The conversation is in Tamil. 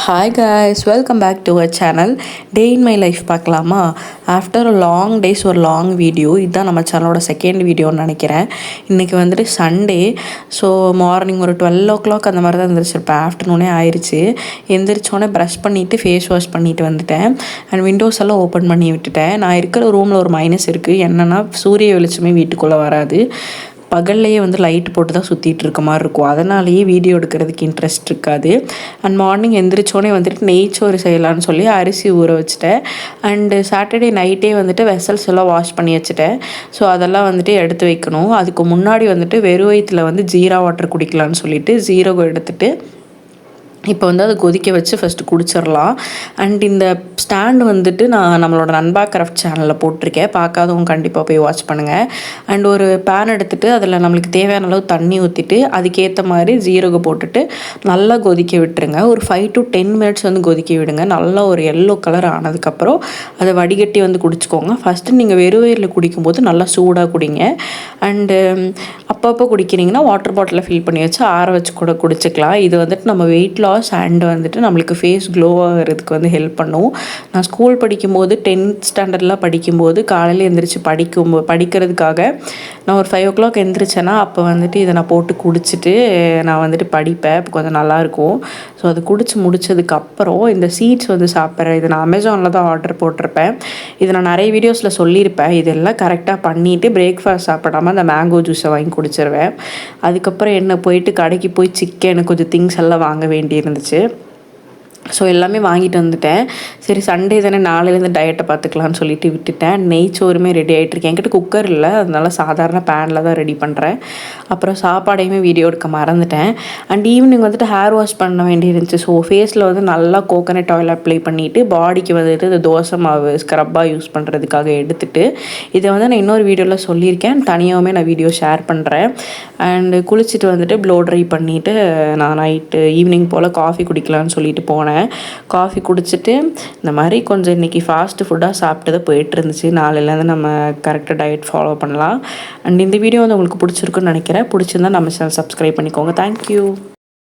Hi guys, welcome back to our channel. Day in my life பார்க்கலாமா? ஆஃப்டர் லாங் டேஸ் ஒரு லாங் வீடியோ. இதுதான் நம்ம சேனலோட செகண்ட் வீடியோன்னு நினைக்கிறேன். இன்றைக்கி வந்துட்டு சண்டே. ஸோ மார்னிங் ஒரு 12 o'clock அந்த மாதிரி தான் எழுந்திரிச்சிருப்பேன். ஆஃப்டர்நூனே ஆயிடுச்சு. எந்திரிச்சோடனே ப்ரஷ் பண்ணிவிட்டு ஃபேஸ் வாஷ் பண்ணிவிட்டு வந்துட்டேன். அண்ட் விண்டோஸ் எல்லாம் ஓப்பன் பண்ணி விட்டுட்டேன். நான் இருக்கிற ரூமில் ஒரு மைனஸ் இருக்குது. என்னென்னா சூரிய வெளிச்சமே வீட்டுக்குள்ளே வராது. பகல்லையே வந்து லைட் போட்டு தான் சுற்றிட்டு இருக்க மாதிரி இருக்கும். அதனாலேயே வீடியோ எடுக்கிறதுக்கு இன்ட்ரெஸ்ட் இருக்காது. அண்ட் மார்னிங் எந்திரிச்சோடனே வந்துட்டு நெய்ச்சோறு செய்யலான்னு சொல்லி அரிசி ஊற வச்சுட்டேன். அண்டு சாட்டர்டே நைட்டே வந்துட்டு வெசல்ஸ் எல்லாம் வாஷ் பண்ணி வச்சுட்டேன். ஸோ அதெல்லாம் வந்துட்டு எடுத்து வைக்கணும். அதுக்கு முன்னாடி வந்துட்டு வெறும் வயிற்றில் வந்து ஜீரா வாட்டர் குடிக்கலான்னு சொல்லிட்டு ஜீரகம் எடுத்துகிட்டு இப்போ வந்து அதை கொதிக்க வச்சு ஃபஸ்ட்டு குடிச்சிடலாம். அண்ட் இந்த ஸ்டாண்டு வந்துட்டு நான் நம்மளோட நண்பா கிராஃப்ட் சேனலில் போட்டிருக்கேன். பார்க்காதவங்க கண்டிப்பாக போய் வாட்ச் பண்ணுங்கள். அண்ட் ஒரு பேன் எடுத்துகிட்டு அதில் நம்மளுக்கு தேவையான அளவு தண்ணி ஊற்றிட்டு அதுக்கேற்ற மாதிரி ஜீரகம் போட்டுட்டு நல்லா கொதிக்க விட்டுருங்க. ஒரு 5 to 10 minutes வந்து கொதிக்க விடுங்க. நல்லா ஒரு எல்லோ கலர் ஆனதுக்கப்புறம் அதை வடிகட்டி வந்து குடிச்சிக்கோங்க. ஃபஸ்ட்டு நீங்கள் வெறும் வயிறில் குடிக்கும்போது நல்லா சூடாக குடிங்க. அண்டு அப்பப்போ குடிக்கிறீங்கன்னா வாட்டர் பாட்டிலில் ஃபில் பண்ணி வச்சு ஆற வச்சு கூட குடிச்சிக்கலாம். இது வந்துட்டு நம்ம வெயிட் லாஸ் அண்ட் வந்துட்டு நம்மளுக்கு ஃபேஸ் க்ளோ ஆகிறதுக்கு வந்து ஹெல்ப் பண்ணும். நான் ஸ்கூல் படிக்கும்போது 10th ஸ்டாண்டர்ட்லாம் படிக்கும்போது காலையில் எழுந்திரிச்சு படிக்கிறதுக்காக நான் ஒரு 5 o'clock எழுந்திரிச்சேன்னா அப்போ வந்துட்டு இதை நான் போட்டு குடிச்சிட்டு நான் வந்துட்டு படிப்பேன். இப்போ கொஞ்சம் நல்லாயிருக்கும். ஸோ அது குடிச்சு முடிச்சதுக்கப்புறம் இந்த சீட்ஸ் வந்து சாப்பிட்றேன். இதை நான் அமேசானில் தான் ஆர்டர் போட்டிருப்பேன். இதை நான் நிறைய வீடியோஸில் சொல்லியிருப்பேன். இதெல்லாம் கரெக்டாக பண்ணிவிட்டு பிரேக்ஃபாஸ்ட் சாப்பிடாமல் அந்த மேங்கோ ஜூஸை வாங்கி குடிச்சிருவேன். அதுக்கப்புறம் என்ன போயிட்டு கடைக்கு போய் சிக்கன் கொஞ்சம் திங்ஸ் எல்லாம் வாங்க வேண்டியிருந்துச்சு. ஸோ எல்லாமே வாங்கிட்டு வந்துட்டேன். சரி சண்டே தானே நாளையிலேருந்து டயட்டை பார்த்துக்கலான்னு சொல்லிட்டு விட்டுட்டேன். நெய்ச்சோறுமே ரெடி ஆகிட்டுருக்கேன். என்கிட்ட குக்கர் இல்லை, அதனால சாதாரண பேனில் தான் ரெடி பண்ணுறேன். அப்புறம் சாப்பாடையுமே வீடியோ எடுக்க மறந்துட்டேன். அண்ட் ஈவினிங் வந்துட்டு ஹேர் வாஷ் பண்ண வேண்டியிருந்துச்சு. ஸோ ஃபேஸில் வந்து நல்லா கோகனட் ஆயில் அப்ளை பண்ணிவிட்டு பாடிக்கு வந்துட்டு இந்த தோசை மாவு ஸ்க்ரப்பாக யூஸ் பண்ணுறதுக்காக எடுத்துகிட்டு இதை வந்து நான் இன்னொரு வீடியோவில் சொல்லியிருக்கேன். தனியாகவுமே நான் வீடியோ ஷேர் பண்ணுறேன். அண்டு குளிச்சுட்டு வந்துட்டு ப்ளோ ட்ரை பண்ணிவிட்டு நான் நைட்டு ஈவினிங் போல் காஃபி குடிக்கலான்னு சொல்லிட்டு போனேன். காஃபி குடிச்சிட்டு இந்த மாதிரி கொஞ்சம் இன்றைக்கி ஃபாஸ்ட் ஃபுட்டாக சாப்பிட்டது போயிட்டு இருந்துச்சு. நாளையிலேருந்து நம்ம கரெக்டாக டயட் ஃபாலோ பண்ணலாம். அண்ட் இந்த வீடியோ வந்து உங்களுக்கு பிடிச்சிருக்குன்னு நினைக்கிறேன். பிடிச்சிருந்தா நம்ம சேனல் சப்ஸ்கிரைப் பண்ணிக்கோங்க. தேங்க்யூ.